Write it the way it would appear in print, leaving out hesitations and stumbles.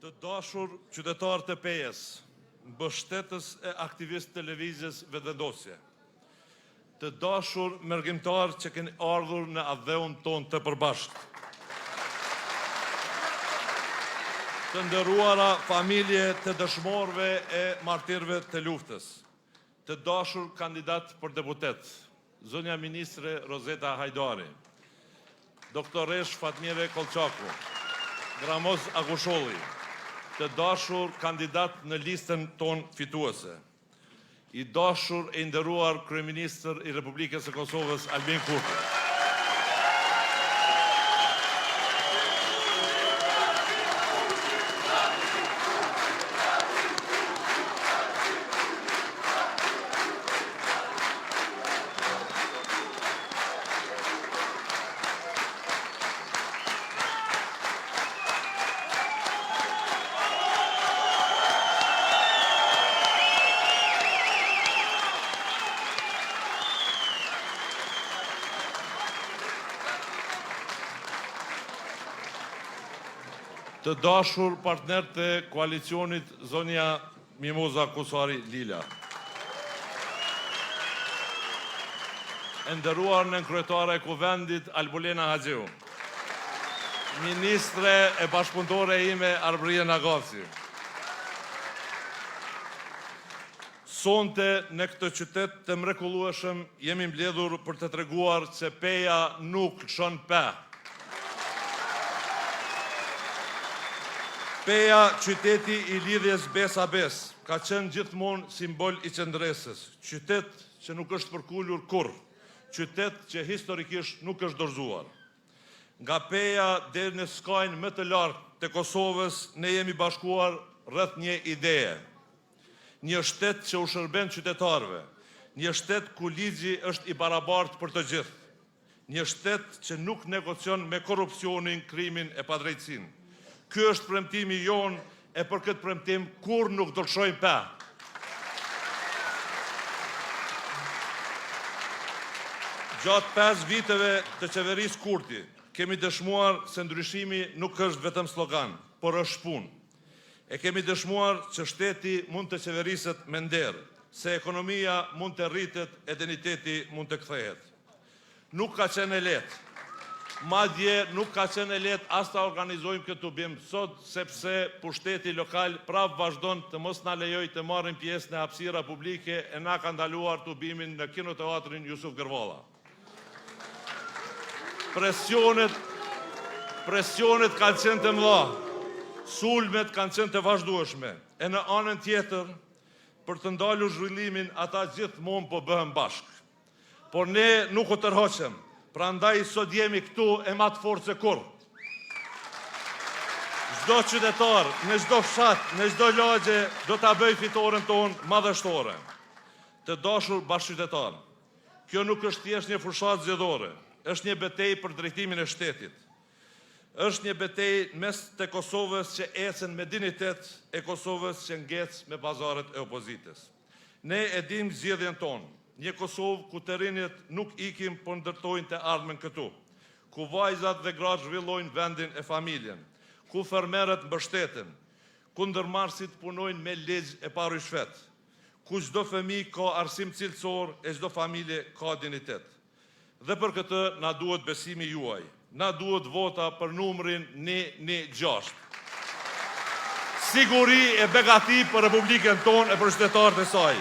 Të dashur qytetarë të Pejes, mbështetës e aktivist televizjes vetëvendosje, të dashur mërgjimtarë që keni ardhur në adheun ton të përbashkët, të nderuara familje të dëshmorëve e martirëve të luftës, të dashur kandidat për deputet, zonja ministre Rozeta Hajdari, doktoresh Fatmire Kolçaku, Gramoz Agusholli, të dashur kandidat në listën ton fituese, i dashur e nderuar kryeministër i Republikës së Kosovës Albin Kurti. Të dashur partner të koalicionit zonja Mimoza Kusari Lila. E nderuar nën kryetare e Kuvendit Albulena Haxhiu. Ministre e bashkëpunëtore ime Arbrien Agaci. Sonte në këtë qytet të mrekullueshëm jemi mbledhur për të treguar se Peja nuk lëshon pe. Peja, qyteti i lidhjes bes-a-bes, ka qenë gjithmonë simbol i qëndresës, qytet që nuk është përkullur kurrë, qytet që historikisht nuk është dorëzuar. Nga Peja deri në skajnë më të lartë të Kosovës, ne jemi bashkuar rreth një ideje. Një shtet që u shërben qytetarëve, një shtet ku ligji është i barabartë për të gjithë, një shtet që nuk negocion me korrupsionin, krimin e padrejtësinë. Ky është premtimi jonë e për këtë premtim kur nuk do lëshojmë pe. Gjatë 5 viteve të qeverisë Kurti, kemi dëshmuar se ndryshimi nuk është vetëm slogan, por është punë. E kemi dëshmuar që shteti mund të qeveriset me nder, se ekonomia mund të rritet, identiteti mund të kthehet. Nuk ka qenë e lehtë. Madje nuk ka qenë e lehtë as ta organizojmë këtë bim sot, sepse pushteti lokal prap vazhdon të mos na lejojë të marrim pjesë në hapësira publike e na ka ndaluar tubimin në kinoteatrin Jusuf Gërvalla. Presionet kanë qenë të mëdha, sulmet kanë qenë të vazhdueshme, e në anën tjetër, për të ndalur zhvillimin, ata gjithmonë po bëhen bashkë. Por ne nuk u tërhoqem. Prandaj sot jemi këtu e ma të fortë se kur. Çdo qytetar, në çdo fshat, në çdo lagje, do ta bëj fitoren tonë madhështore. Të dashur bashkëqytetarë, Kjo nuk është thjesht një fushat zgjedhore, është një betejë për drejtimin e shtetit. Është një betejë mes të Kosovës që ecën me dignitet e Kosovës që ngec me pazaret e opozitës. Ne e dim zgjedhjen tonë, një Kosovë ku të rinjët nuk ikim por ndërtojnë të ardhmen këtu, ku vajzat dhe gratë zhvillojnë vendin e familjen, ku fermerët mbështeten, ku ndërmarrësit punojnë me ligj e pa rishfet, ku çdo fëmijë ka arsim cilësor e çdo familje ka dignitet. Dhe për këtë na duhet besimi juaj, na duhet vota për numrin 116. Siguri e begati për Republikën tonë e për qytetarët e saj.